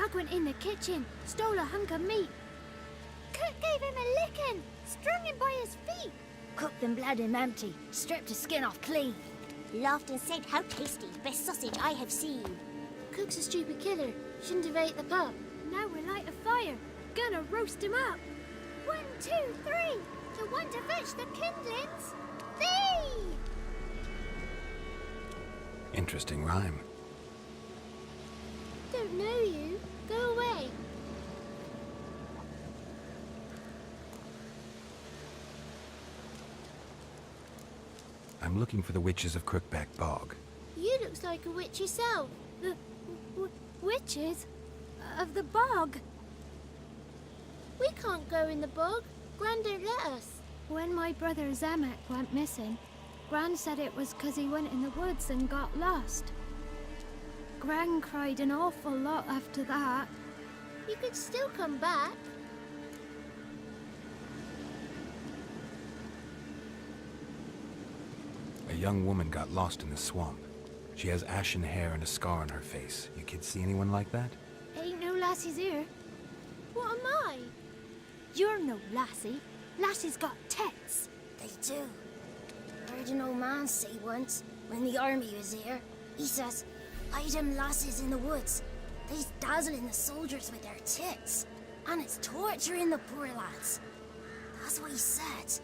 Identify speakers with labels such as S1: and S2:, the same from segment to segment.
S1: Hug went in the kitchen, stole a hunk of meat. Cook gave him a licking, strung him by his feet.
S2: Cooked and bled him empty, stripped his skin off clean.
S3: Laughed and said, "How tasty, best sausage I have seen."
S1: Cook's a stupid killer, shouldn't have ate the pup. Now we'll light a fire, gonna roast him up. 1, 2, 3, the one to fetch the kindlings. Thee!
S4: Interesting rhyme.
S1: Don't know you. Go away.
S4: I'm looking for the witches of Crookback Bog.
S1: You looks like a witch yourself. The witches of the bog. We can't go in the bog. Gran don't let us. When my brother Zamek went missing, Gran said it was 'cause he went in the woods and got lost. Gran cried an awful lot after that. You could still come back.
S4: A young woman got lost in the swamp. She has ashen hair and a scar on her face. You kids see anyone like that?
S1: Ain't no lassies here. What am I? You're no lassie. Lassie's got tits.
S2: They do. I heard an old man say once, when the army was here, he says, "I them lasses in the woods. They's dazzling the soldiers with their tits. And it's torturing the poor lads." That's what he said.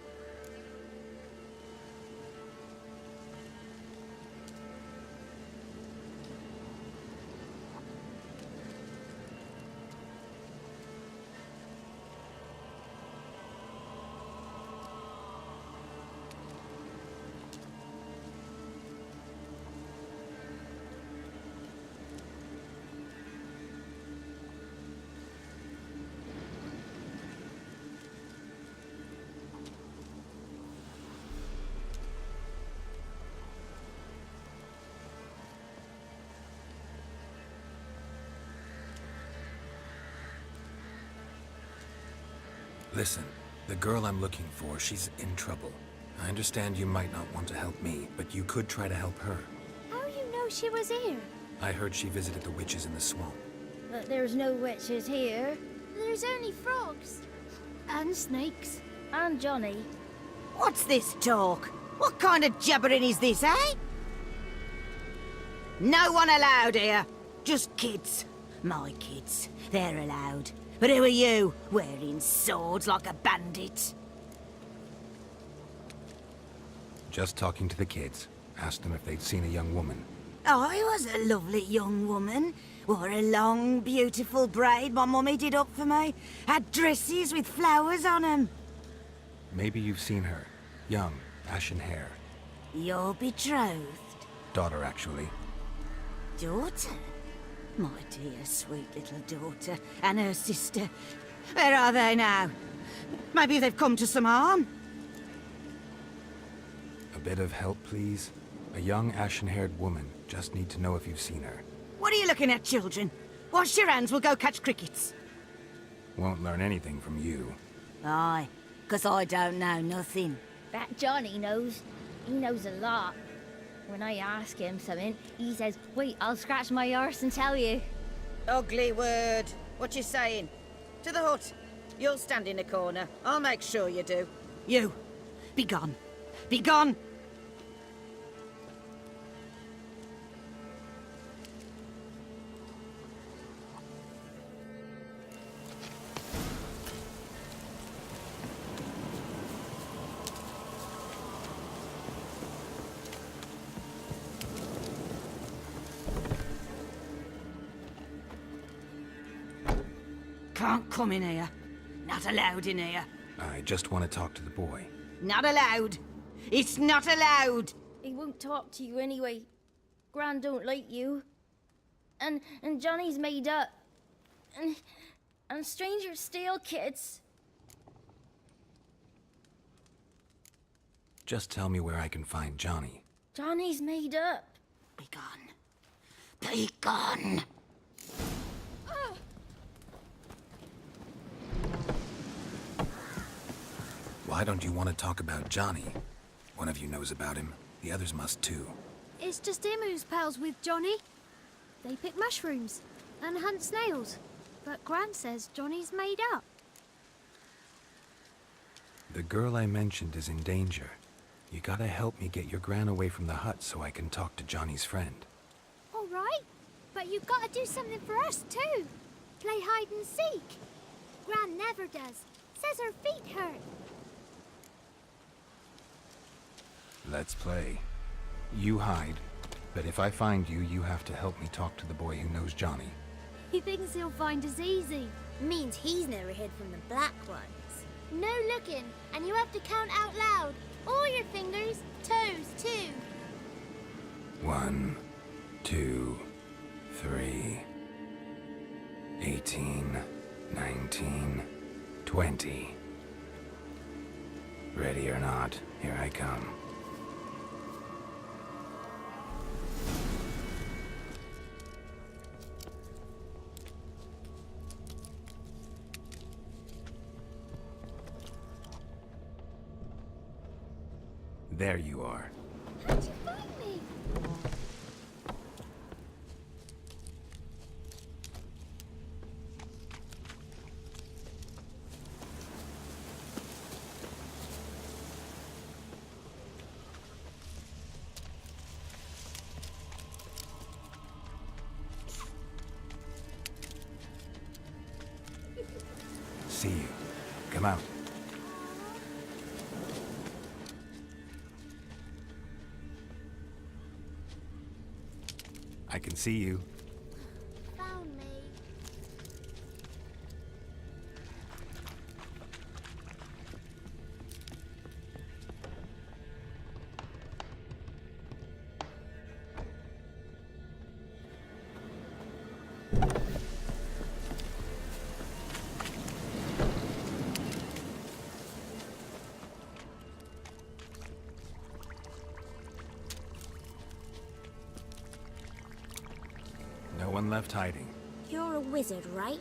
S4: Listen, the girl I'm looking for, she's in trouble. I understand you might not want to help me, but you could try to help her.
S1: How you know she was here?
S4: I heard she visited the witches in the swamp.
S2: But there's no witches here.
S1: There's only frogs. And snakes.
S2: And Johnny.
S5: What's this talk? What kind of jabbering is this, eh? No one allowed here. Just kids. My kids. They're allowed. But who are you, wearing swords like a bandit?
S4: Just talking to the kids. Asked them if they'd seen a young woman.
S5: I was a lovely young woman. Wore a long, beautiful braid my mummy did up for me. Had dresses with flowers on 'em.
S4: Maybe you've seen her. Young, ashen hair.
S5: You're betrothed?
S4: Daughter, actually.
S5: Daughter? My dear, sweet little daughter. And her sister. Where are they now? Maybe they've come to some harm?
S4: A bit of help, please? A young, ashen-haired woman. Just need to know if you've seen her.
S5: What are you looking at, children? Wash your hands, we'll go catch crickets.
S4: Won't learn anything from you.
S5: Aye, 'cause I don't know nothing.
S2: That Johnny knows. He knows a lot. When I ask him something, he says, "Wait, I'll scratch my arse and tell you."
S5: Ugly word. What you saying? To the hut. You'll stand in a corner. I'll make sure you do. You, be gone. Be gone! Can't come in here. Not allowed in here.
S4: I just want to talk to the boy.
S5: Not allowed. It's not allowed.
S2: He won't talk to you anyway. Gran don't like you. And Johnny's made up. And strangers steal kids.
S4: Just tell me where I can find Johnny.
S2: Johnny's made up.
S5: Be gone. Be gone.
S4: Why don't you want to talk about Johnny? One of you knows about him. The others must too.
S1: It's just him who's pals with Johnny. They pick mushrooms and hunt snails. But Gran says Johnny's made up.
S4: The girl I mentioned is in danger. You gotta help me get your Gran away from the hut so I can talk to Johnny's friend.
S1: All right, but you've got to do something for us too. Play hide and seek. Gran never does. Says her feet hurt.
S4: Let's play. You hide, but if I find you, you have to help me talk to the boy who knows Johnny.
S1: He thinks he'll find us easy.
S3: Means he's never hid from the black ones.
S1: No looking, and you have to count out loud. All your fingers, toes too.
S4: 1, 2, 3, 18, 19, 20. Ready or not, here I come. There you are.
S1: How'd you find me?
S4: See you. Come out. I can see you.
S1: Found me.
S4: No one left hiding.
S3: You're a wizard, right?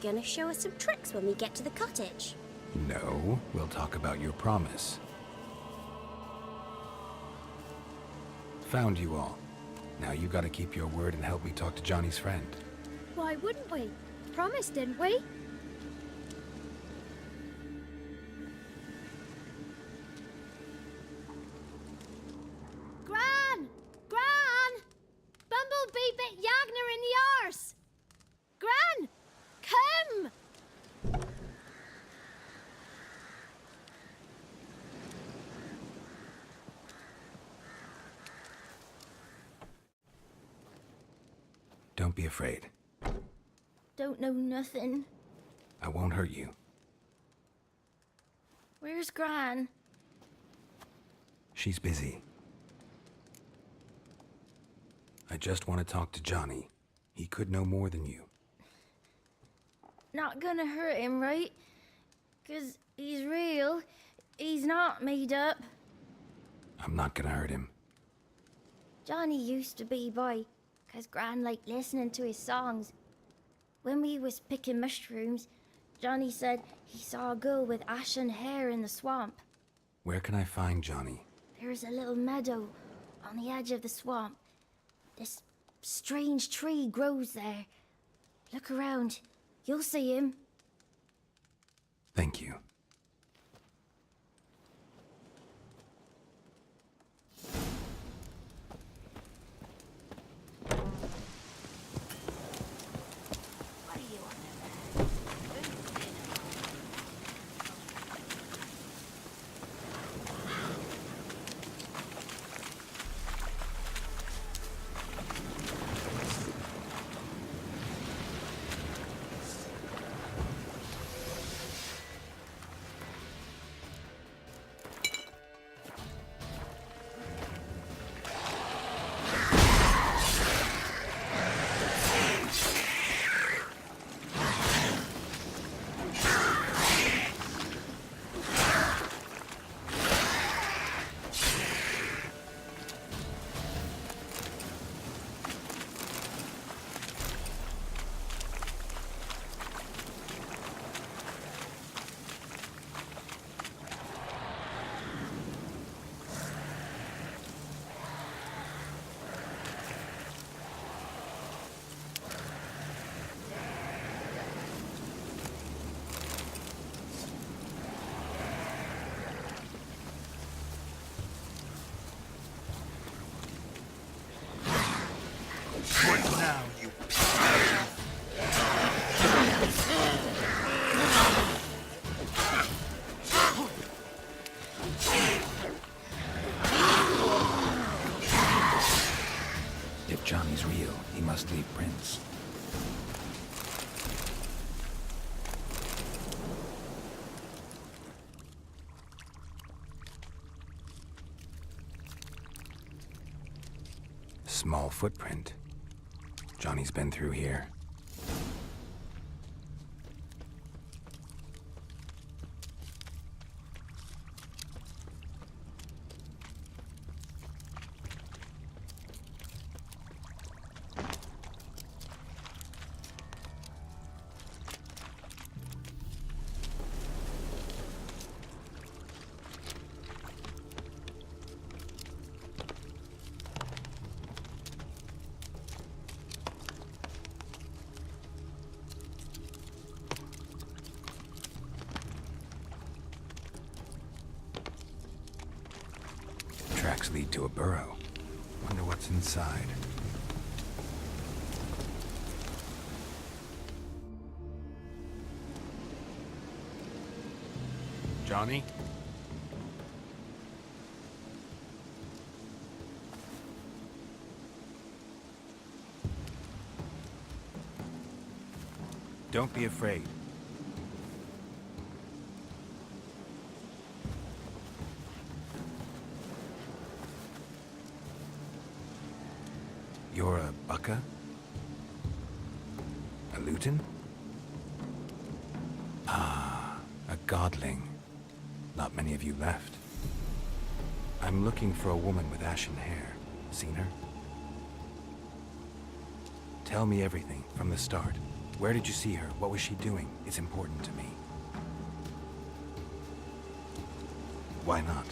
S3: Gonna show us some tricks when we get to the cottage.
S4: No, we'll talk about your promise. Found you all. Now you gotta keep your word and help me talk to Johnny's friend.
S1: Why wouldn't we? Promised, didn't we? Gran! Gran! Bumblebee bit Yagner in the arse! Gran! Come!
S4: Don't be afraid.
S2: Don't know nothing.
S4: I won't hurt you.
S2: Where's Gran?
S4: She's busy. I just want to talk to Johnny. He could know more than you.
S2: Not gonna hurt him, right? 'Cause he's real. He's not made up.
S4: I'm not gonna hurt him.
S2: Johnny used to be boy, 'cause Gran liked listening to his songs. When we was picking mushrooms, Johnny said he saw a girl with ashen hair in the swamp.
S4: Where can I find Johnny?
S2: There's a little meadow on the edge of the swamp. This strange tree grows there. Look around. You'll see him.
S4: Thank you.
S6: What now, you...
S4: If Johnny's real, he must leave prints. Small footprint. Johnny's been through here. Tracks lead to a burrow. Wonder what's inside. Johnny? Don't be afraid. You're a Bucka? A Luton? Ah, a Godling. Not many of you left. I'm looking for a woman with ashen hair. Seen her? Tell me everything, from the start. Where did you see her? What was she doing? It's important to me. Why not?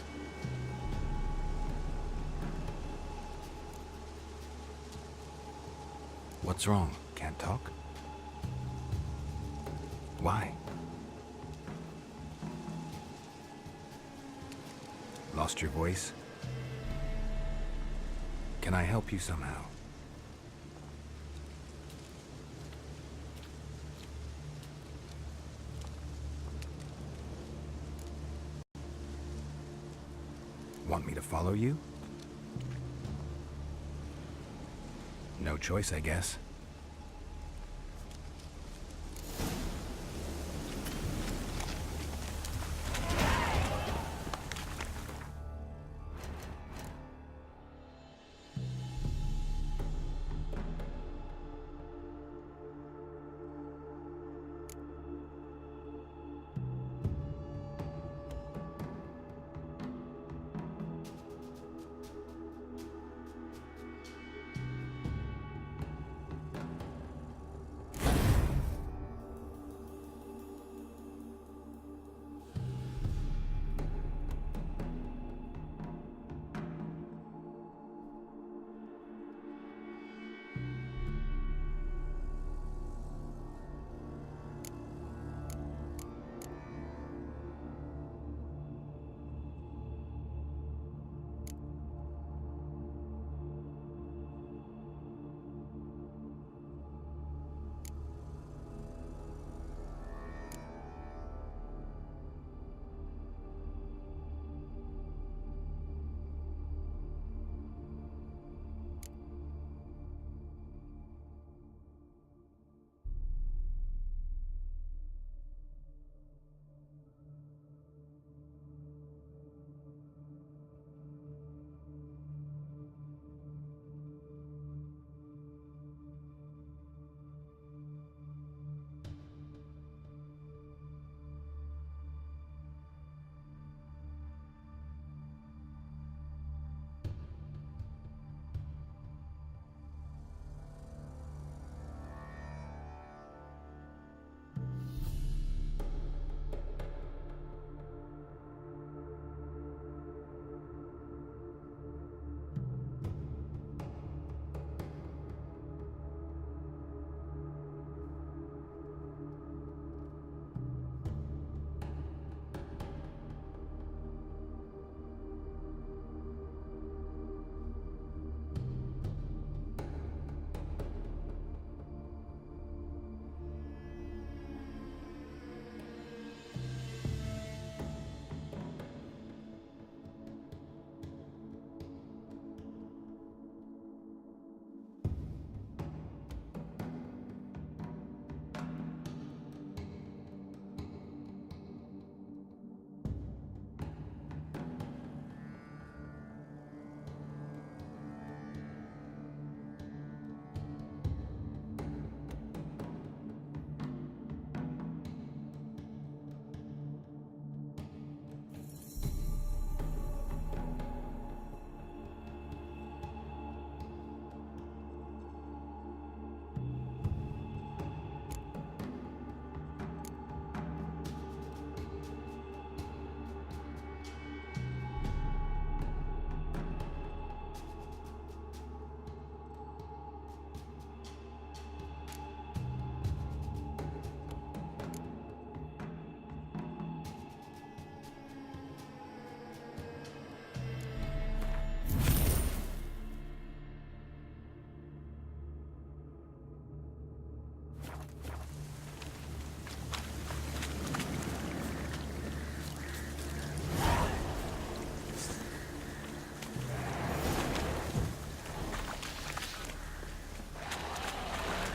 S4: What's wrong? Can't talk? Why? Lost your voice? Can I help you somehow? Want me to follow you? No choice, I guess.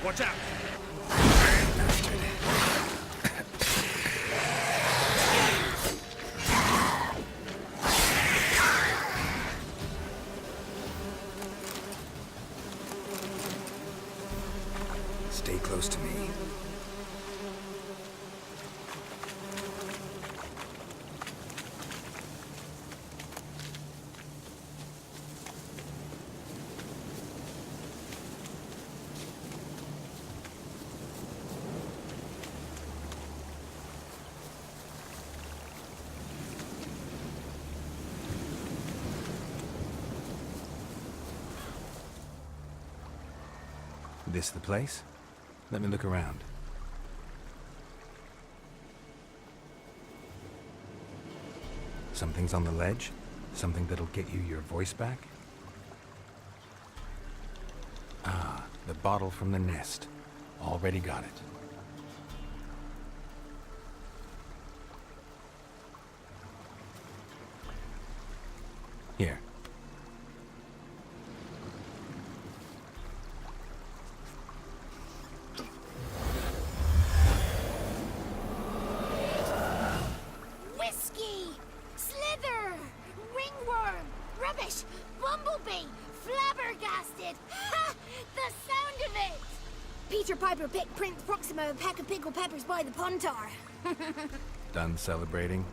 S6: Watch out!
S4: Stay close to me. This the place? Let me look around. Something's on the ledge? Something that'll get you your voice back? Ah, the bottle from the nest. Already got it. Here.
S1: Whiskey! Slither! Ringworm! Rubbish! Bumblebee! Flabbergasted! Ha! The sound of it! Peter Piper picked Prince Proxima a pack of pickled peppers by the pontar.
S4: Done celebrating?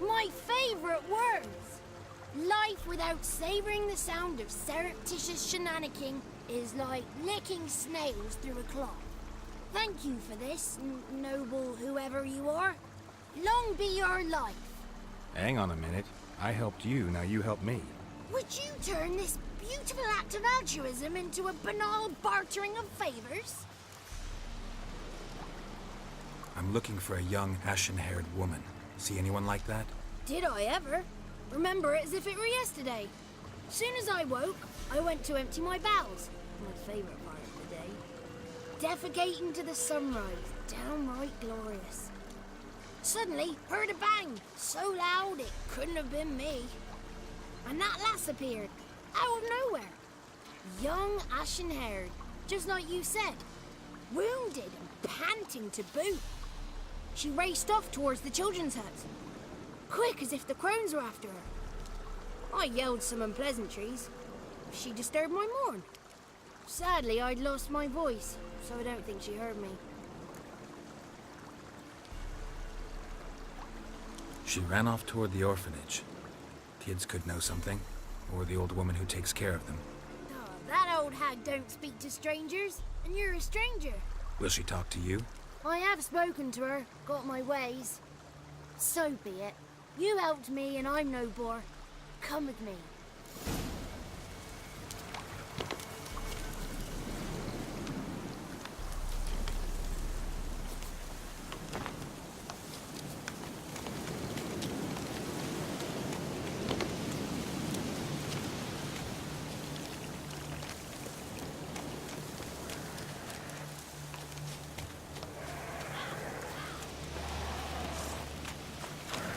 S1: My favorite words! Life without savoring the sound of surreptitious shenanigans is like licking snails through a cloth. Thank you for this, noble whoever you are. Long be your life.
S4: Hang on a minute. I helped you, now you help me.
S1: Would you turn this beautiful act of altruism into a banal bartering of favors?
S4: I'm looking for a young, ashen-haired woman. See anyone like that?
S1: Did I ever? Remember it as if it were yesterday. Soon as I woke, I went to empty my bowels. My favorite part of the day. Defecating to the sunrise. Downright glorious. Suddenly, heard a bang, so loud it couldn't have been me. And that lass appeared, out of nowhere. Young, ashen-haired, just like you said. Wounded and panting to boot. She raced off towards the children's hut. Quick as if the crones were after her. I yelled some unpleasantries. She disturbed my morn. Sadly, I'd lost my voice, so I don't think she heard me.
S4: She ran off toward the orphanage. Kids could know something, or the old woman who takes care of them.
S1: Oh, that old hag don't speak to strangers, and you're a stranger.
S4: Will she talk to you?
S1: I have spoken to her, got my ways. So be it. You helped me and I'm no bore. Come with me.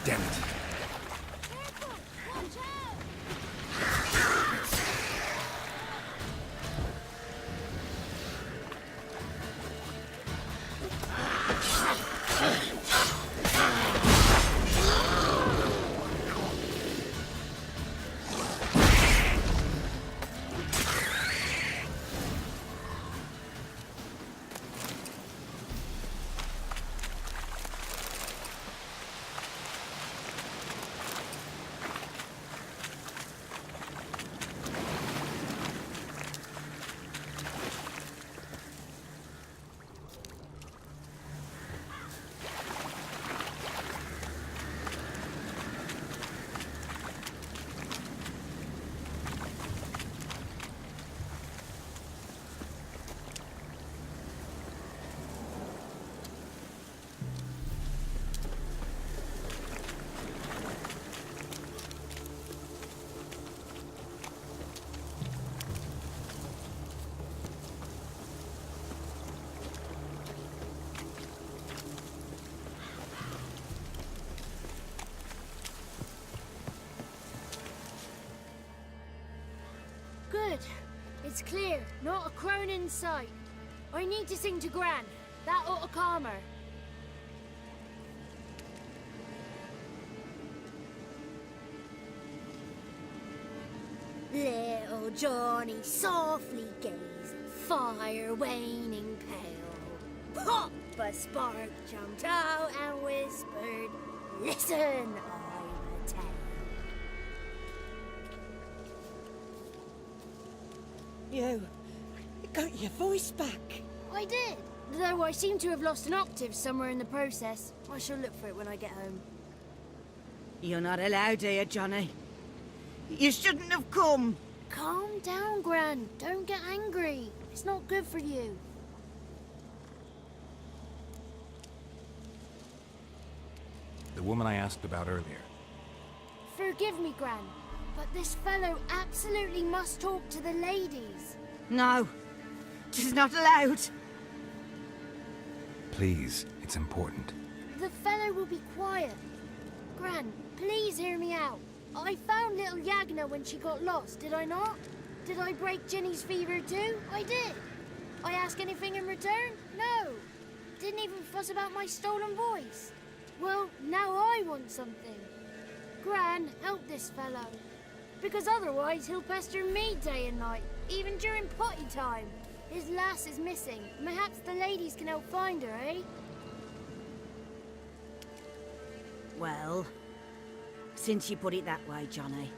S4: Damn it.
S1: Careful! Watch out! Good. It's clear. Not a crone in sight. I need to sing to Gran. That ought to calm her.
S2: Little Johnny softly gazed, fire waning pale. Pop! A spark jumped out and whispered, "Listen, I'm a tale."
S5: You got your voice back.
S1: I did. Though I seem to have lost an octave somewhere in the process. I shall look for it when I get home.
S5: You're not allowed here, Johnny. You shouldn't have come.
S1: Calm down, Gran. Don't get angry. It's not good for you.
S4: The woman I asked about earlier.
S1: Forgive me, Gran, but this fellow absolutely must talk to the ladies.
S5: No, she's not allowed.
S4: Please, it's important.
S1: The fellow will be quiet. Gran, please hear me out. I found little Yagna when she got lost, did I not? Did I break Ginny's fever too? I did. I ask anything in return? No. Didn't even fuss about my stolen voice. Well, now I want something. Gran, help this fellow. Because otherwise he'll pester me day and night, even during potty time. His lass is missing. Perhaps the ladies can help find her, eh?
S5: Well, since you put it that way, Johnny,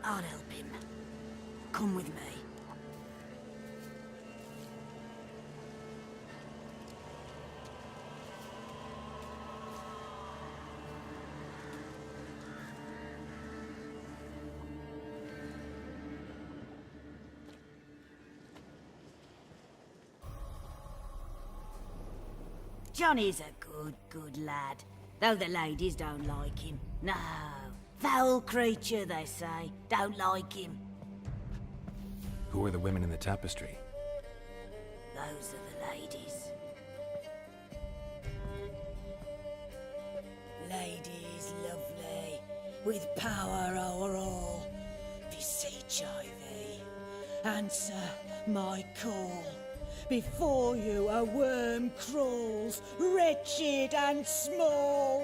S5: I'll help him. Come with me. Johnny's a good lad, though the ladies don't like him. No, foul creature, they say. Don't like him.
S4: Who are the women in the tapestry?
S5: Those are the ladies. Ladies lovely, with power o'er all. Beseech I thee, answer my call. Before you a worm crawls, wretched and small.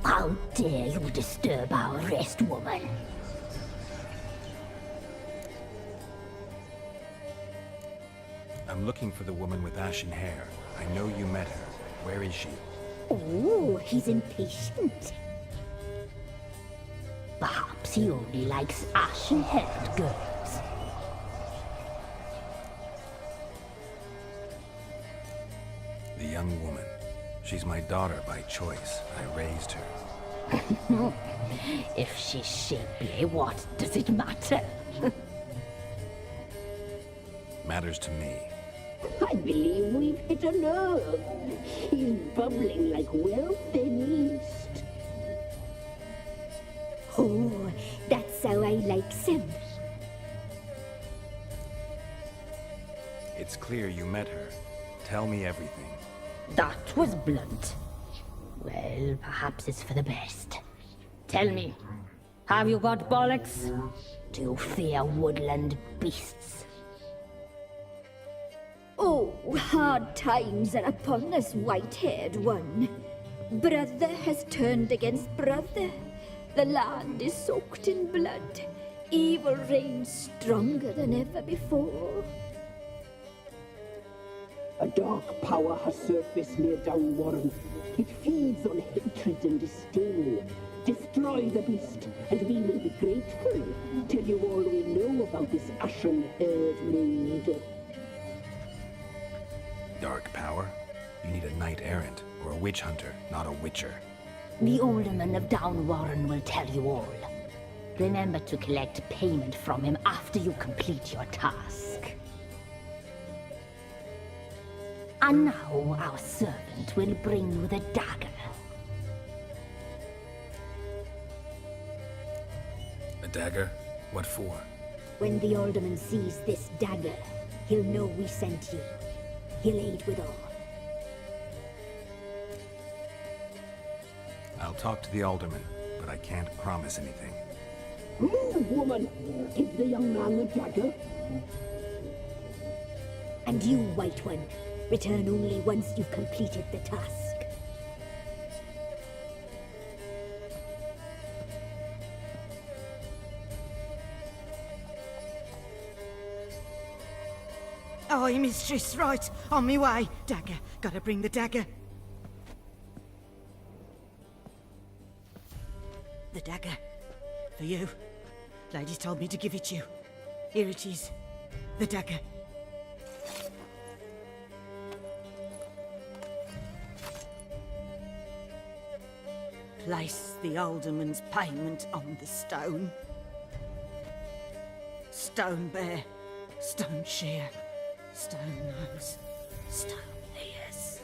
S2: How dare you disturb our rest, woman?
S4: I'm looking for the woman with ashen hair. I know you met her. Where is she?
S2: Oh, he's impatient. Perhaps he only likes ashen-haired girls.
S4: The young woman. She's my daughter by choice. I raised her.
S2: If she's shapely, what does it matter?
S4: Matters to me.
S6: I believe we've hit a nerve. He's bubbling like well-fed yeast.
S2: Oh, that's how I like him.
S4: It's clear you met her. Tell me everything.
S2: That was blunt. Well, perhaps it's for the best. Tell me, have you got bollocks? Do you fear woodland beasts?
S7: Oh, hard times are upon us, white-haired one. Brother has turned against brother. The land is soaked in blood. Evil reigns stronger than ever before.
S6: A dark power has surfaced near Downwarren. It feeds on hatred and disdain. Destroy the beast, and we will be grateful. Tell you all we know about this ashen-haired maid.
S4: Dark power? You need a knight-errant or a witch hunter, not a witcher.
S2: The alderman of Downwarren will tell you all. Remember to collect payment from him after you complete your task. And now our servant will bring you the dagger.
S4: A dagger? What for?
S7: When the alderman sees this dagger, he'll know we sent you. he'll aid with all.
S4: I'll talk to the alderman, but I can't promise anything.
S6: Move, woman! Give the young man the dagger.
S7: And you, White One, return only once you've completed the task.
S5: Aye, mistress, right. On me way. Dagger. Gotta bring the dagger. The dagger. For you. Ladies told me to give it you. Here it is. The dagger. Place the alderman's payment on the stone. Stone bear. Stone shear. Stone nose, stone ears.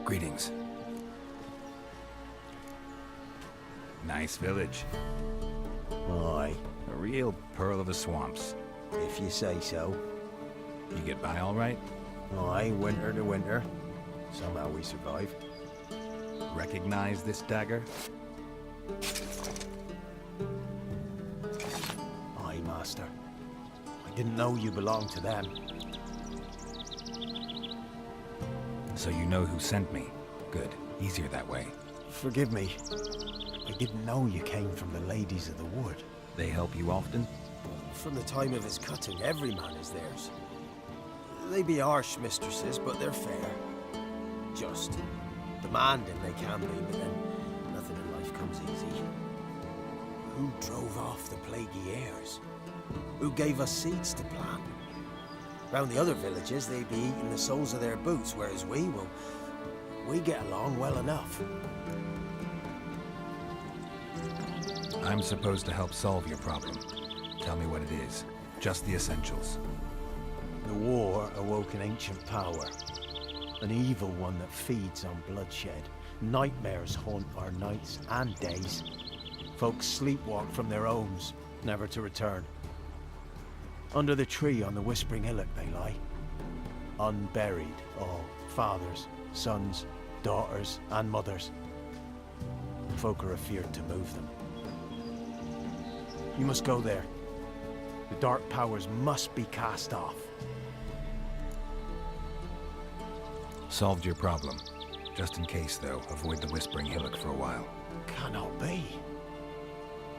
S4: Greetings. Nice village.
S8: Aye,
S4: A real pearl of the swamps.
S8: if you say so.
S4: You get by all right?
S8: Aye, winter to winter. Somehow we survive.
S4: Recognize this dagger?
S8: Aye, master. I didn't know you belonged to them.
S4: So you know who sent me. Good. Easier that way.
S8: Forgive me. I didn't know you came from the Ladies of the Wood.
S4: They help you often?
S8: From the time of his cutting, every man is theirs. They be harsh mistresses, but they're fair. Just. Demanding they can be, but then nothing in life comes easy. Who drove off the plaguey heirs? Who gave us seeds to plant? Round the other villages, they be eating the soles of their boots, whereas we get along well enough.
S4: I'm supposed to help solve your problem. Tell me what it is. Just the essentials.
S8: The war awoke an ancient power. An evil one that feeds on bloodshed. Nightmares haunt our nights and days. Folks sleepwalk from their homes, never to return. Under the tree on the Whispering Hillock they lie. Unburied, all. Fathers, sons, daughters, and mothers. Folk are afeard to move them. You must go there. The dark powers must be cast off.
S4: Solved your problem. Just in case, though, avoid the Whispering Hillock for a while.
S8: Cannot be.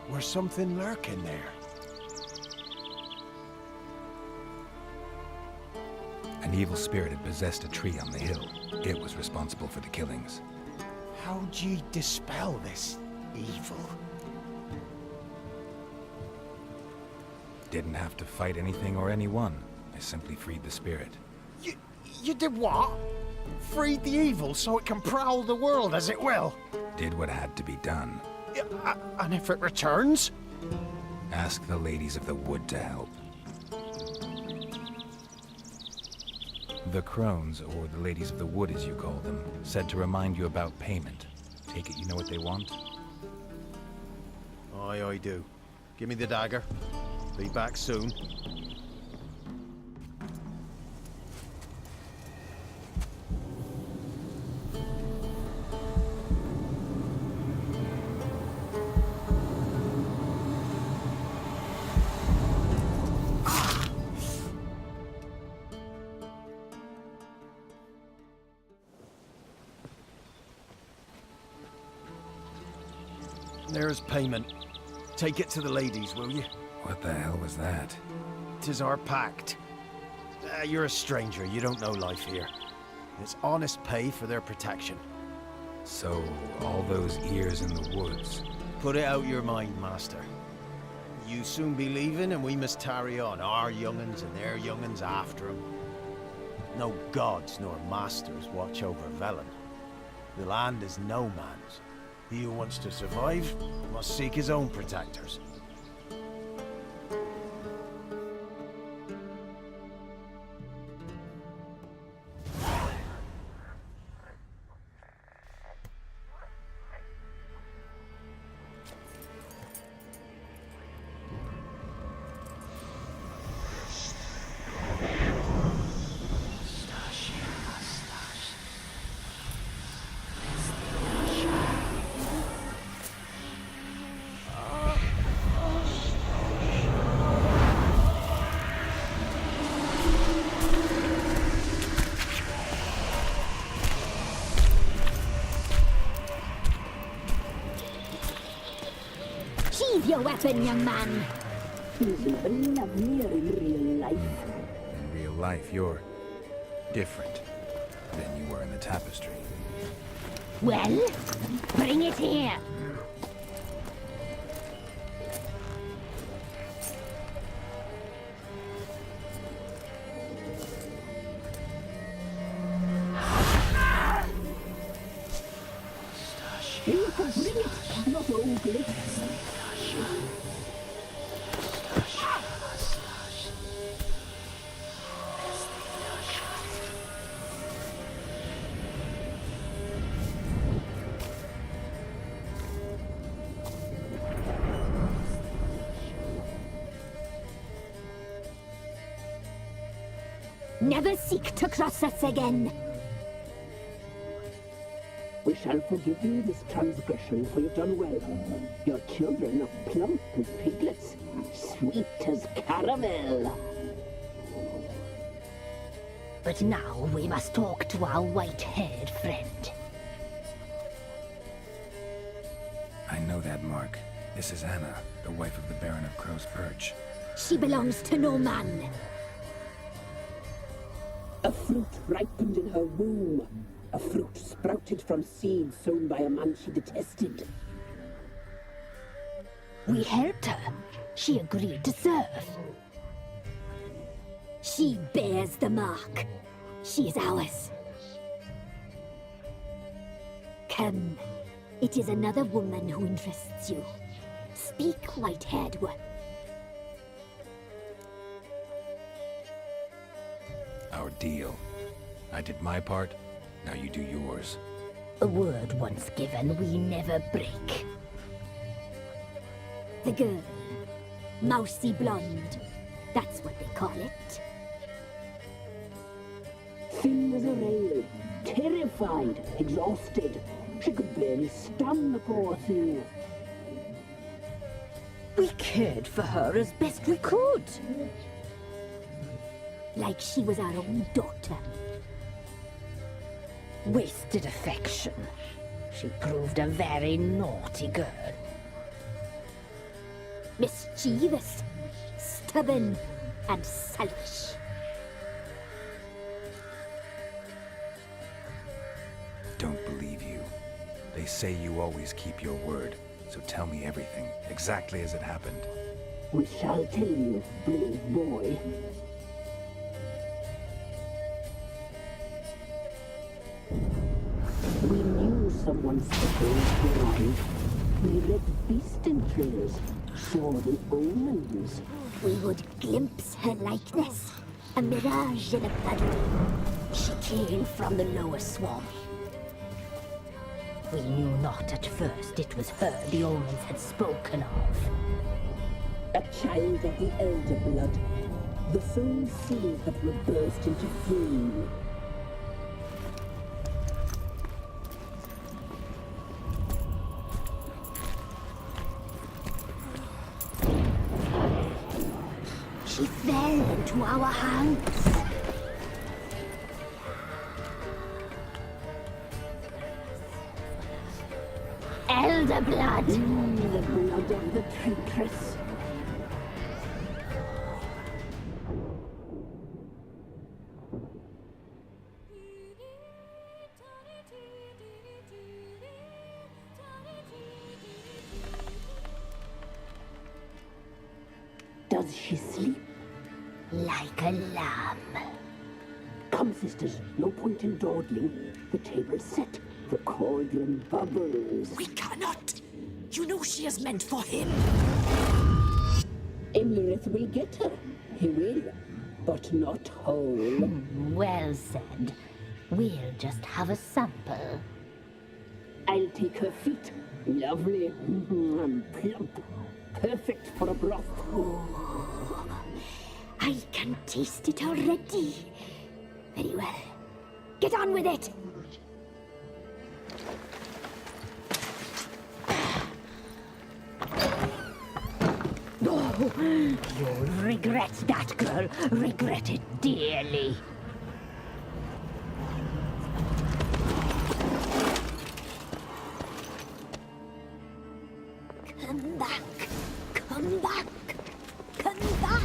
S8: Where's something lurking there?
S4: An evil spirit had possessed a tree on the hill. It was responsible for the killings.
S8: How'd ye dispel this evil?
S4: Didn't have to fight anything or anyone. I simply freed the spirit.
S8: You did what? Freed the evil so it can prowl the world as it will?
S4: Did what had to be done.
S8: And if it returns?
S4: Ask the Ladies of the Wood to help. The Crones, or the Ladies of the Wood as you call them, said to remind you about payment. Take it you know what they want?
S8: Aye, I do. Give me the dagger. Be back soon. There's payment. Take it to the ladies, will you?
S4: What the hell was that?
S8: 'Tis our pact. You're a stranger, you don't know life here. It's honest pay for their protection.
S4: So, all those ears in the woods.
S8: Put it out your mind, master. You soon be leaving and we must tarry on, our young'uns and their young'uns after 'em. No gods nor masters watch over Velen. The land is no man's. He who wants to survive must seek his own protectors.
S7: Sheathe your weapon, young man.
S6: He's even lovelier in real life.
S4: In real life, you're different than you were in the tapestry.
S7: Well, bring it here.
S6: You can bring it, not ugly.
S7: Never seek to cross us again.
S6: We shall forgive you this transgression, for you've done well. Your children are plump as piglets, sweet as caramel. But now we must talk to our white-haired friend.
S4: I know that mark. This is Anna, the wife of the Baron of Crow's Perch.
S7: She belongs to no man.
S6: A fruit ripened in her womb. A fruit sprouted from seeds sown by a man she detested.
S7: We helped her. She agreed to serve. She bears the mark. She is ours. Come. It is another woman who interests you. Speak, white-haired one.
S4: Our deal. I did my part, now you do yours.
S6: A word once given, we never break.
S7: The girl. Mousy blonde. That's what they call it.
S6: Thin as a rail, terrified, exhausted. She could barely stand, the poor thing.
S7: We cared for her as best we could. Like she was our own daughter.
S6: Wasted affection. She proved a very naughty girl.
S7: Mischievous, stubborn, and selfish.
S4: Don't believe you. They say you always keep your word, so tell me everything, exactly as it happened.
S6: We shall tell you, brave boy. We knew someone special would arrive. We read beast entrails, saw the omens.
S7: We would glimpse her likeness, a mirage in a puddle.
S6: She came from the lower swamp. We knew not at first it was her the omens had spoken of. A child of the elder blood, the soul seed that would burst into flame.
S7: She fell into our hands. Elder blood.
S6: The blood of the traitress. Does she sleep?
S7: Like a lamb.
S6: Come, sisters, no point in dawdling. The table's set. The cauldron bubbles.
S9: We cannot! You know she is meant for him!
S6: Imlerith will get her. He will, but not whole.
S7: Well said. We'll just have a sample.
S6: I'll take her feet. Lovely. And plump. Perfect for a broth.
S7: I can taste it already. Very well. Get on with it!
S6: Oh, you'll regret that, girl. Regret it dearly.
S7: Come back! Come back! Come back!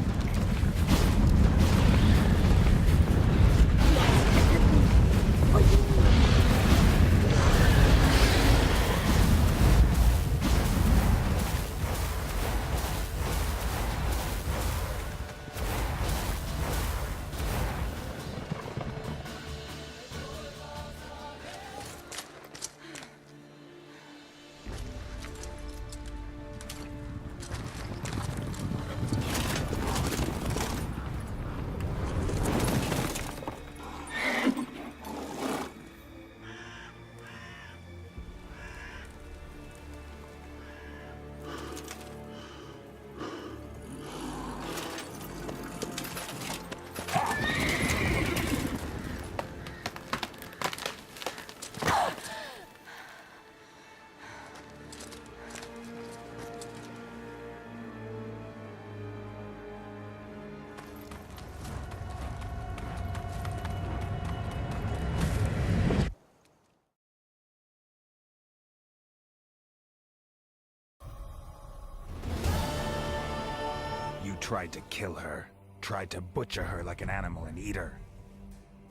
S4: tried to kill her. Tried to butcher her like an animal and eat her.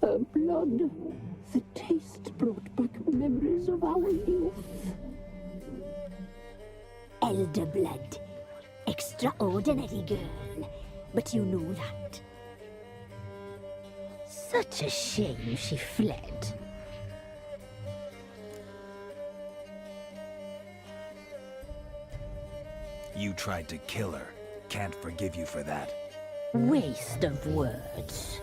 S6: Her blood, the taste brought back memories of our youth.
S7: Elder blood. Extraordinary girl. But you know that. Such a shame she fled.
S4: You tried to kill her. Can't forgive you for that.
S7: Waste of words.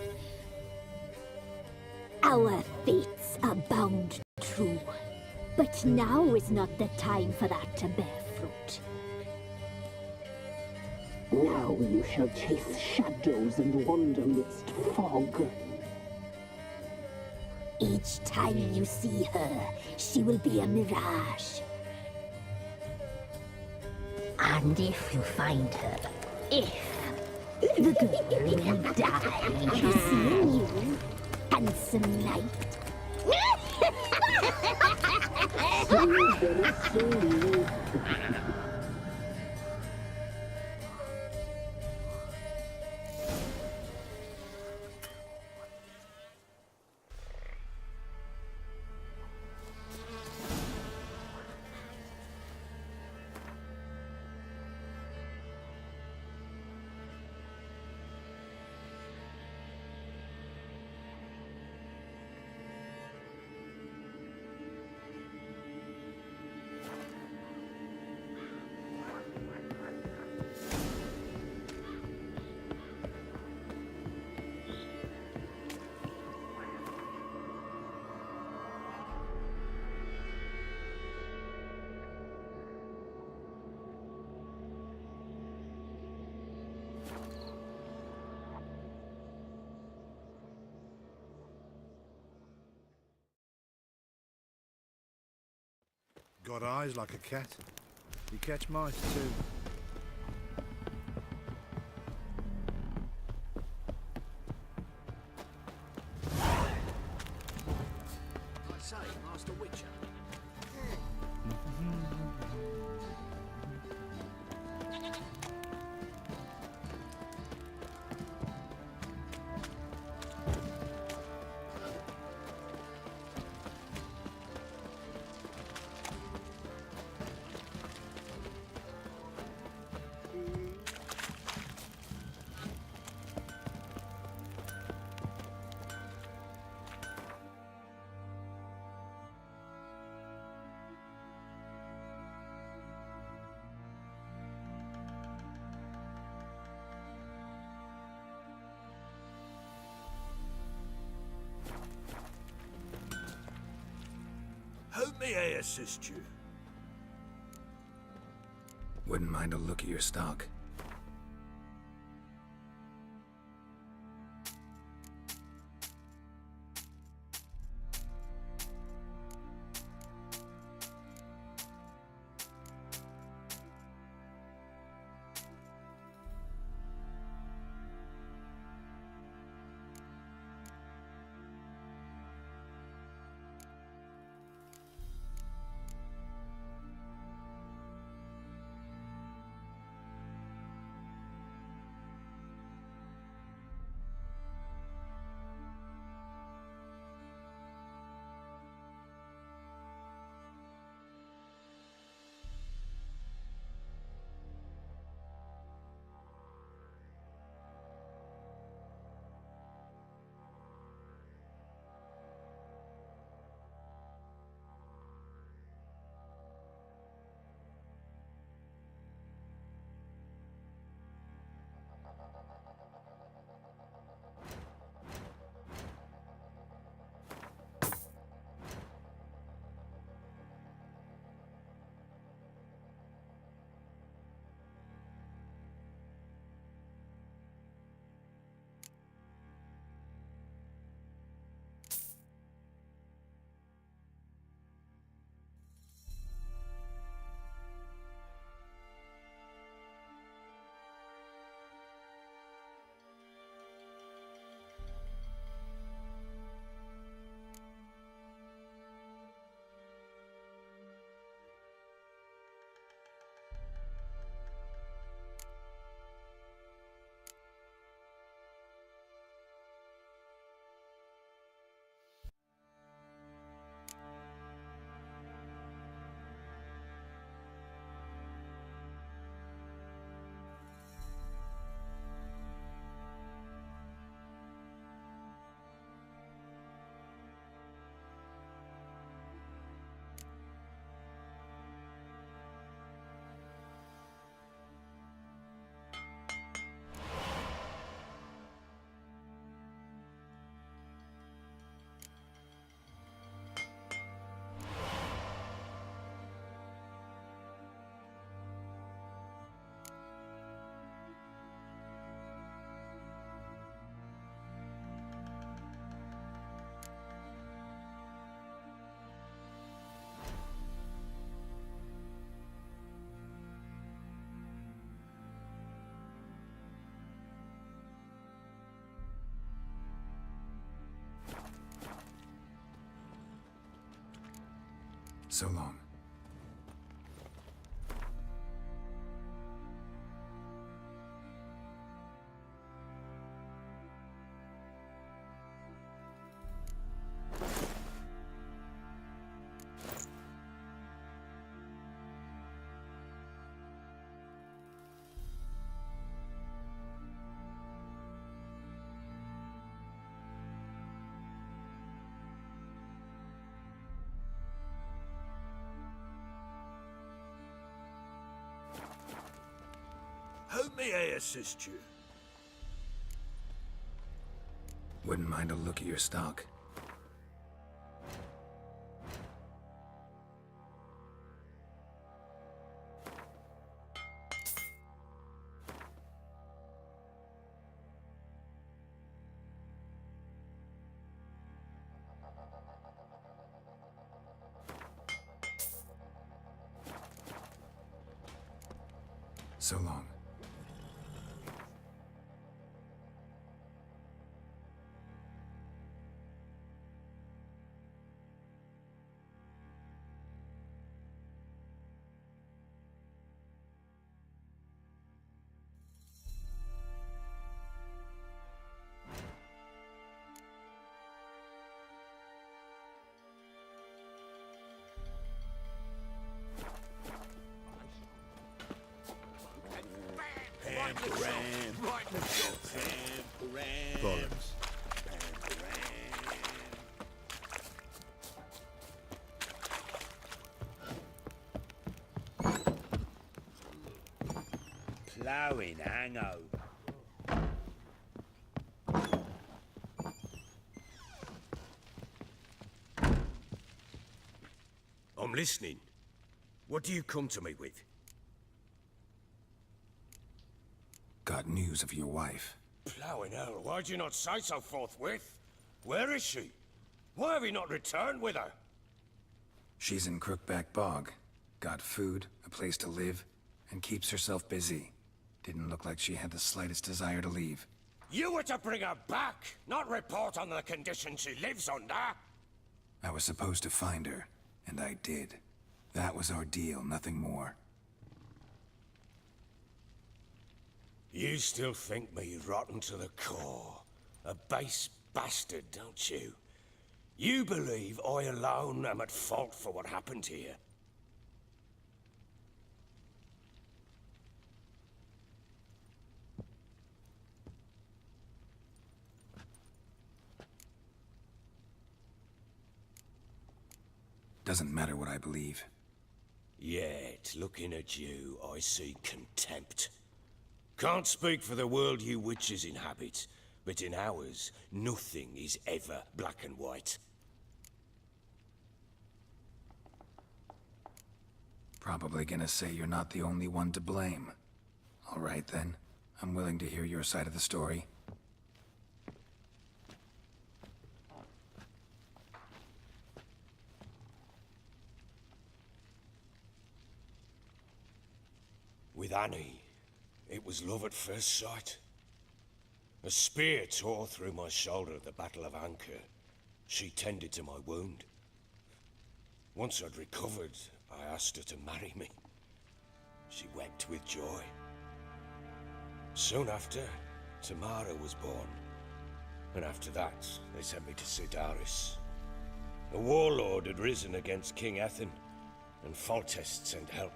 S7: Our fates are bound true. But now is not the time for that to bear fruit.
S6: Now you shall chase shadows and wander midst fog.
S7: Each time you see her, she will be a mirage. And if you find her, the girl will die. Seeing you, handsome knight.
S10: Got eyes like a cat. You catch mice too.
S9: I say, Master Witcher.
S10: How may I assist you?
S4: Wouldn't mind a look at your stock. So long.
S9: How may I assist you?
S4: Wouldn't mind a look at your stock. So long.
S10: Bollocks.
S9: Ploughing hangover. I'm listening. What do you come to me with?
S4: Got news of your wife.
S9: Ploughing hell, why'd you not say so forthwith? Where is she? Why have you not returned with her?
S4: She's in Crookback Bog. Got food, a place to live, and keeps herself busy. Didn't look like she had the slightest desire to leave.
S9: You were to bring her back, not report on the conditions she lives under.
S4: I was supposed to find her, and I did. That was our deal, nothing more.
S9: You still think me rotten to the core. A base bastard, don't you? You believe I alone am at fault for what happened here.
S4: Doesn't matter what I believe.
S9: Yet, looking at you, I see contempt. Can't speak for the world you witches inhabit, but in ours, nothing is ever black and white.
S4: Probably gonna say you're not the only one to blame. All right then, I'm willing to hear your side of the story.
S9: With Annie, it was love at first sight. A spear tore through my shoulder at the Battle of Anchor. She tended to my wound. Once I'd recovered, I asked her to marry me. She wept with joy. Soon after, Tamara was born. And after that, they sent me to Sidaris. A warlord had risen against King Ethan, and Foltest sent help.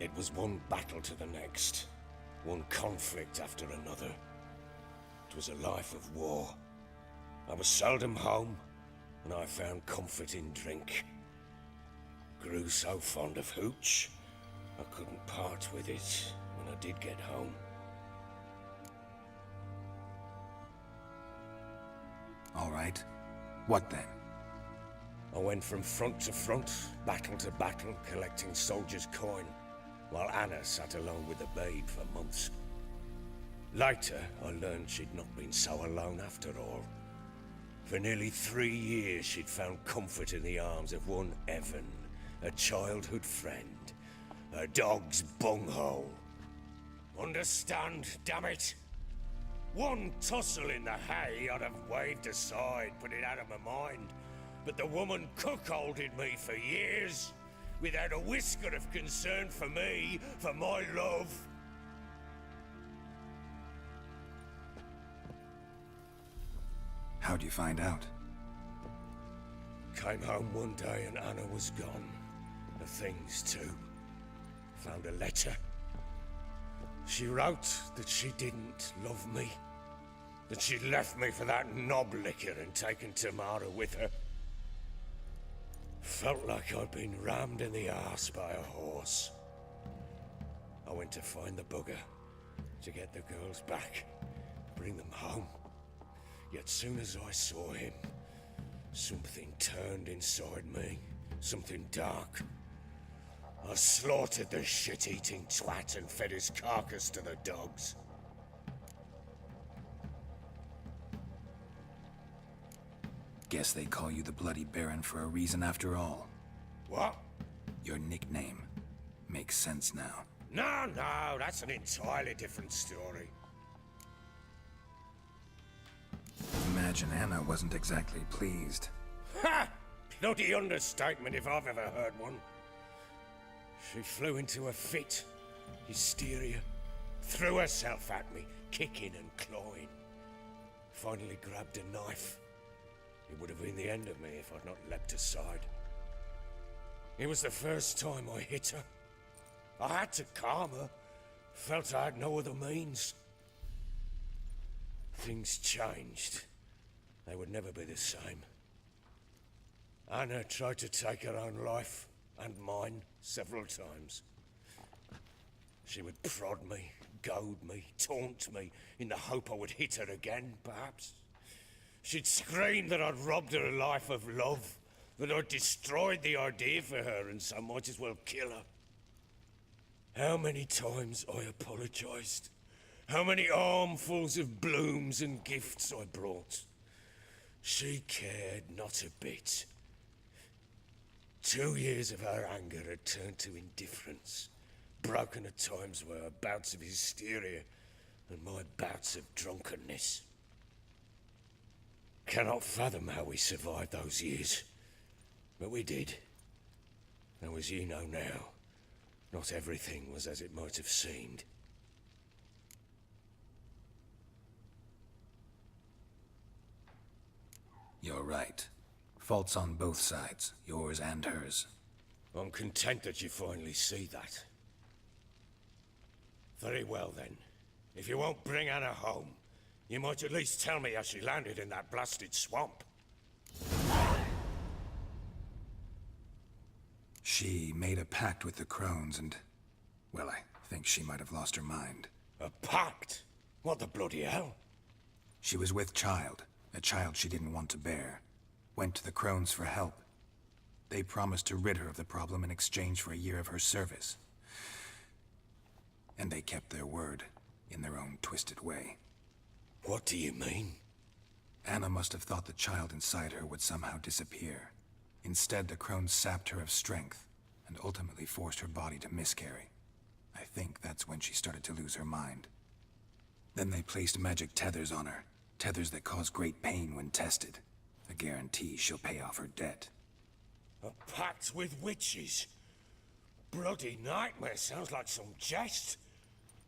S9: It was one battle to the next, one conflict after another. It was a life of war. I was seldom home, and I found comfort in drink. Grew so fond of hooch, I couldn't part with it when I did get home.
S4: All right. What then?
S9: I went from front to front, battle to battle, collecting soldiers' coin, while Anna sat alone with the babe for months. Later, I learned she'd not been so alone after all. For nearly 3 years, she'd found comfort in the arms of one Evan, a childhood friend, a dog's bunghole. Understand, damn it? One tussle in the hay I'd have waved aside, put it out of my mind. but the woman cuckolded me for years, without a whisker of concern for me, for my love.
S4: How'd you find out?
S9: Came home one day and Anna was gone. The things too. Found a letter. She wrote that she didn't love me. That she'd left me for that knob licker and taken Tamara with her. Felt like I'd been rammed in the arse by a horse. I went to find the bugger, to get the girls back, bring them home. Yet soon as I saw him, something turned inside me, something dark. I slaughtered the shit-eating twat and fed his carcass to the dogs.
S4: Guess they call you the Bloody Baron for a reason after all.
S9: What?
S4: Your nickname makes sense now.
S9: No, that's an entirely different story.
S4: Imagine Anna wasn't exactly pleased.
S9: Ha! Bloody understatement if I've ever heard one. She flew into a fit, hysteria, threw herself at me, kicking and clawing. Finally grabbed a knife. It would have been the end of me if I'd not leapt aside. It was the first time I hit her. I had to calm her. Felt I had no other means. Things changed. They would never be the same. Anna tried to take her own life, and mine, several times. She would prod me, goad me, taunt me, in the hope I would hit her again, perhaps. She'd scream that I'd robbed her life of love, that I'd destroyed the idea for her, and so might as well kill her. How many times I apologized. How many armfuls of blooms and gifts I brought. She cared not a bit. 2 years of her anger had turned to indifference, broken at times by her bouts of hysteria and my bouts of drunkenness. Cannot fathom how we survived those years, but we did. Though as you know now, not everything was as it might have seemed.
S4: You're right. Faults on both sides, yours and hers.
S9: I'm content that you finally see that. Very well then. If you won't bring Anna home, you might at least tell me how she landed in that blasted swamp.
S4: She made a pact with the crones and... well, I think she might have lost her mind.
S9: A pact? What the bloody hell?
S4: She was with child, a child she didn't want to bear. Went to the crones for help. They promised to rid her of the problem in exchange for a year of her service. And they kept their word, in their own twisted way.
S9: What do you mean?
S4: Anna must have thought the child inside her would somehow disappear. Instead, the crones sapped her of strength, and ultimately forced her body to miscarry. I think that's when she started to lose her mind. Then they placed magic tethers on her, tethers that cause great pain when tested. A guarantee she'll pay off her debt.
S9: A pact with witches? Bloody nightmare, sounds like some jest.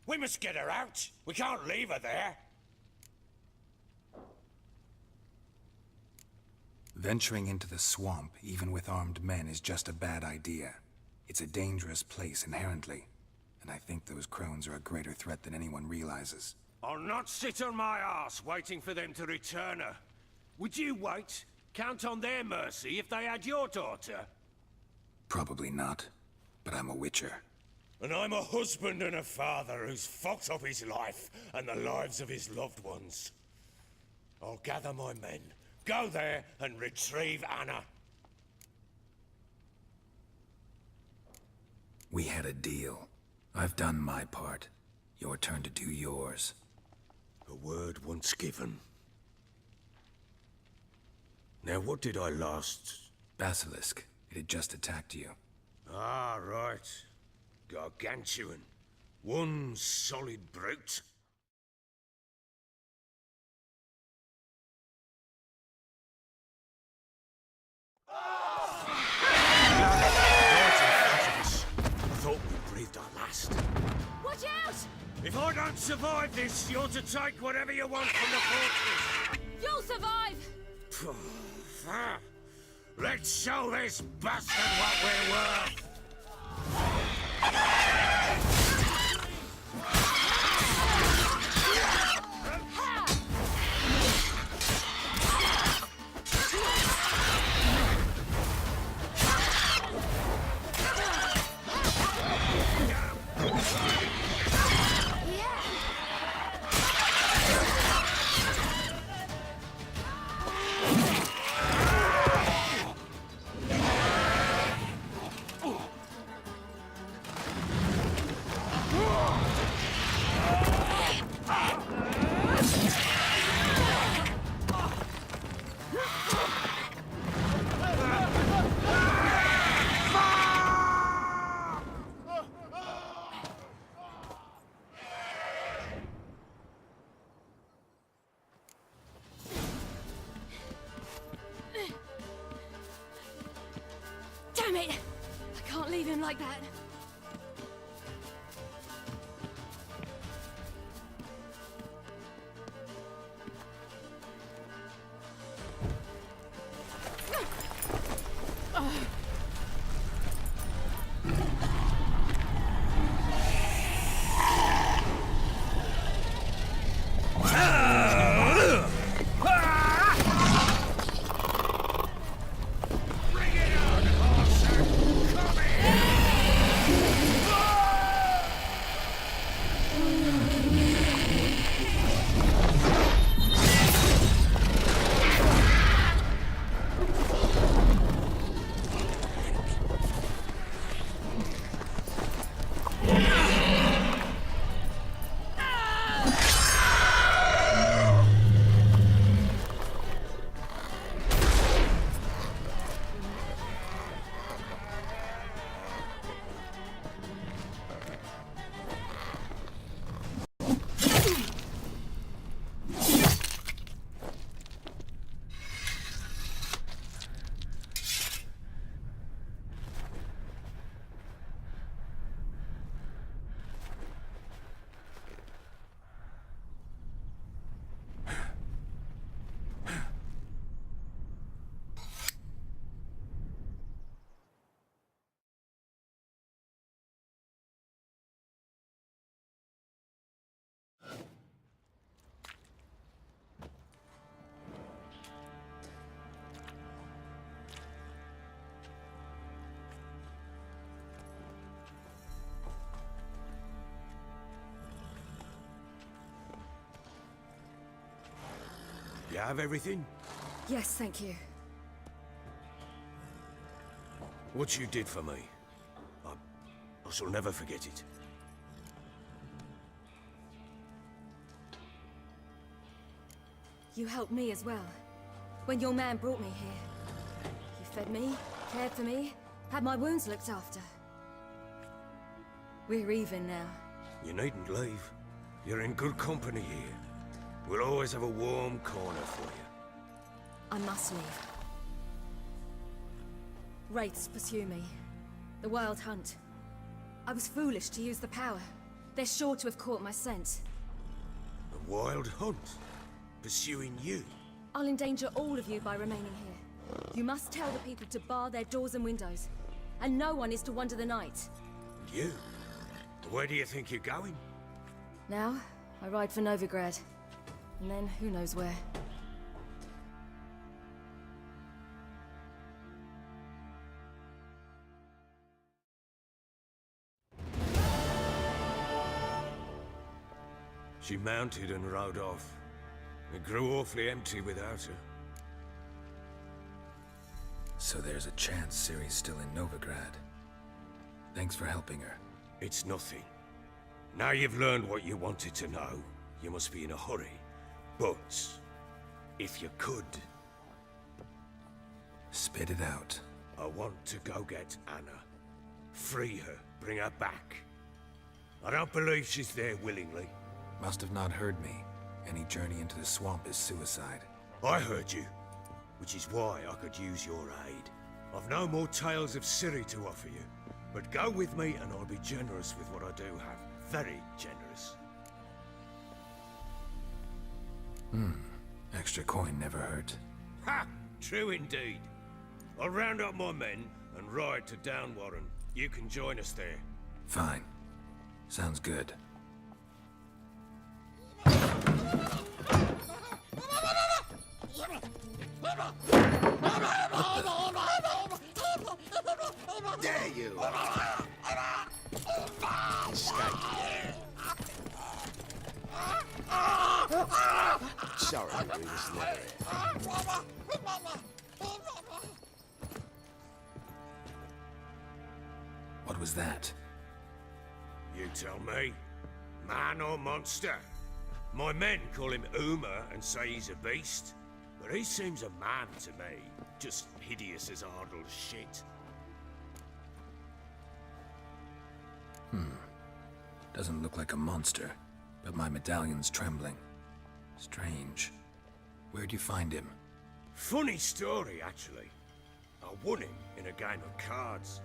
S9: We must get her out. We can't leave her there.
S4: Venturing into the swamp, even with armed men, is just a bad idea. It's a dangerous place inherently, and I think those crones are a greater threat than anyone realizes.
S9: I'll not sit on my arse waiting for them to return her. Would you wait? Count on their mercy if they had your daughter?
S4: Probably not, but I'm a witcher.
S9: And I'm a husband and a father who's fucked up his life and the lives of his loved ones. I'll gather my men, go there and retrieve Anna.
S4: We had a deal. I've done my part. Your turn to do yours.
S9: A word once given. Now what did I last...
S4: Basilisk. It had just attacked you.
S9: Ah, right. Gargantuan. One solid brute. If I don't survive this, you're to take whatever you want from the fortress.
S1: You'll survive!
S9: Let's show this bastard what we're worth!
S1: Damn it! I can't leave him like that.
S9: You have everything?
S1: Yes, thank you.
S9: What you did for me, I shall never forget it.
S1: You helped me as well. When your man brought me here. You fed me, cared for me, had my wounds looked after. We're even now.
S9: You needn't leave. You're in good company here. We'll always have a warm corner for you.
S1: I must leave. Wraiths pursue me. The Wild Hunt. I was foolish to use the power. They're sure to have caught my scent.
S9: A wild hunt? Pursuing you?
S1: I'll endanger all of you by remaining here. You must tell the people to bar their doors and windows. And no one is to wander the night.
S9: You? Where do you think you're going?
S1: Now, I ride for Novigrad. And then, who knows where.
S9: She mounted and rode off. It grew awfully empty without her.
S4: So there's a chance Ciri's still in Novigrad. Thanks for helping her.
S9: It's nothing. Now you've learned what you wanted to know, you must be in a hurry. But, if you could...
S4: Spit it out.
S9: I want to go get Anna. Free her, bring her back. I don't believe she's there willingly.
S4: Must have not heard me. Any journey into the swamp is suicide.
S9: I heard you, which is why I could use your aid. I've no more tales of Ciri to offer you, but go with me and I'll be generous with what I do have. Very generous.
S4: Extra coin never hurt.
S9: Ha! True indeed. I'll round up my men and ride to Downwarren. You can join us there.
S4: Fine. Sounds good.
S9: There you are! Escape. Sorry, we was never here.
S4: What was that?
S9: You tell me. Man or monster? My men call him Uma and say he's a beast. But he seems a man to me. Just hideous as Ardle's shit.
S4: Doesn't look like a monster, but my medallion's trembling. Strange. Where'd you find him?
S9: Funny story, actually. I won him in a game of cards.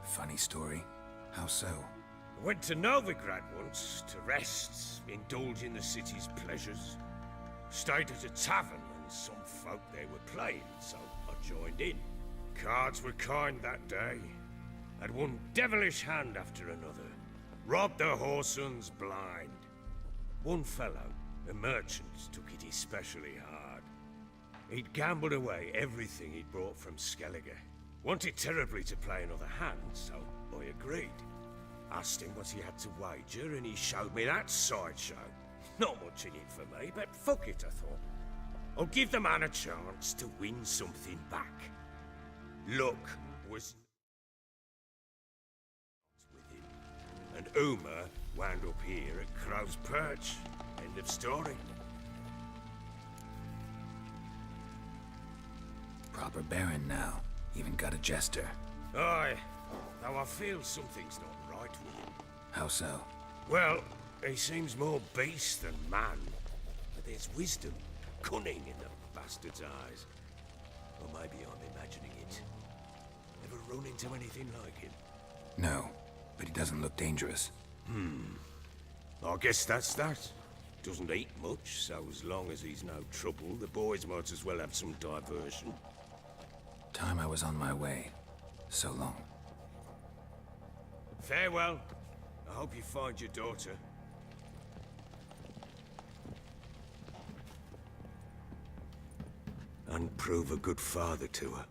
S4: Funny story? How so?
S9: I went to Novigrad once to rest, indulge in the city's pleasures. Stayed at a tavern and some folk there were playing, so I joined in. Cards were kind that day. Had one devilish hand after another. Robbed the whoreson blind. One fellow, a merchant, took it especially hard. He'd gambled away everything he'd brought from Skellige. Wanted terribly to play another hand, so I agreed. Asked him what he had to wager, and he showed me that sideshow. Not much in it for me, but fuck it, I thought. I'll give the man a chance to win something back. Luck was with him, and Uma wound up here at Crow's Perch. End of story.
S4: Proper baron now. Even got a jester.
S9: Aye, though I feel something's not right with him.
S4: How so?
S9: Well, he seems more beast than man. But there's wisdom, cunning in the bastard's eyes. Or maybe I'm imagining it. Ever run into anything like him?
S4: No, but he doesn't look dangerous.
S9: I guess that's that. Doesn't eat much, so as long as he's no trouble, the boys might as well have some diversion.
S4: Time I was on my way. So long.
S9: Farewell. I hope you find your daughter. And prove a good father to her.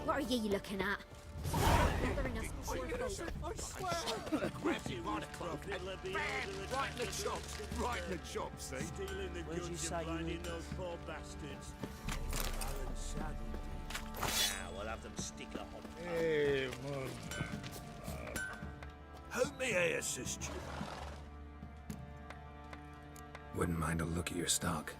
S1: What are you looking at?
S10: Right in the chops, see?
S11: Stealing the
S8: Where'd you
S11: goods
S8: say
S11: and
S8: you
S11: blinding
S8: were?
S11: those poor bastards. Alan Saddle. Now I'll have them stick up on.
S10: Hey, man.
S11: Who may I assist you?
S4: Wouldn't mind a look at your stock.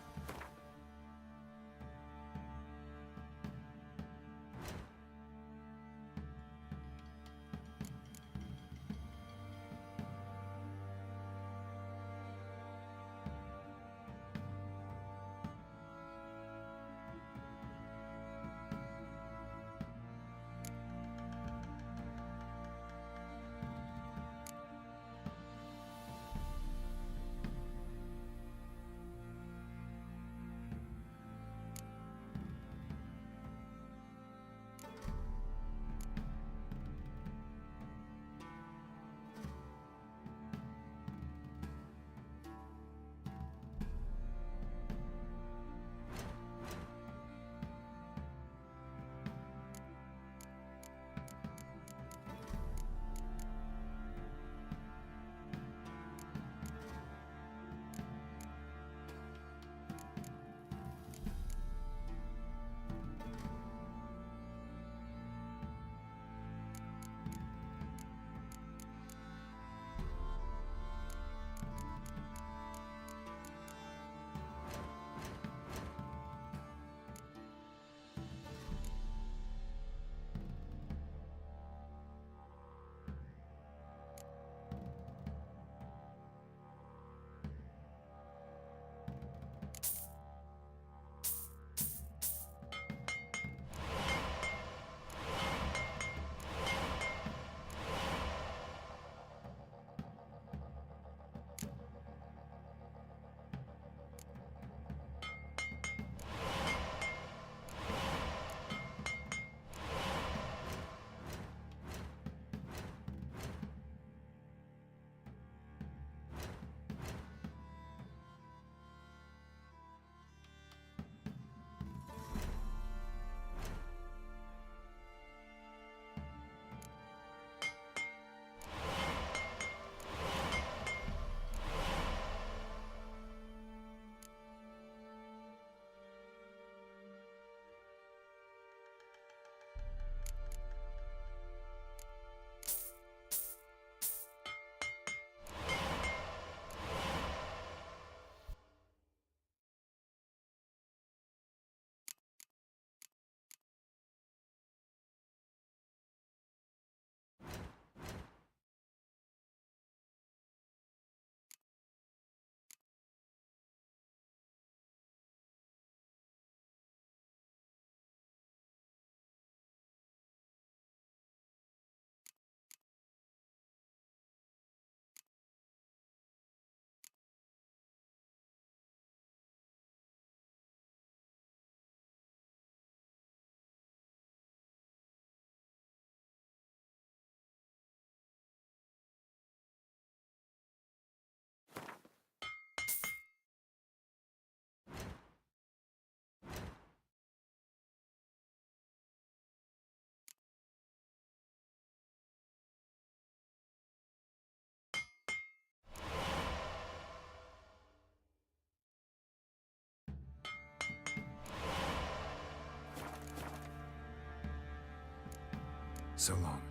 S4: so long.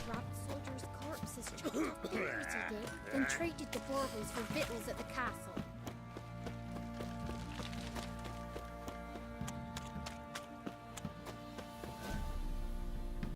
S1: Robbed soldiers' corpses, chopped off berries he did, then traded the baubles for victuals at the castle.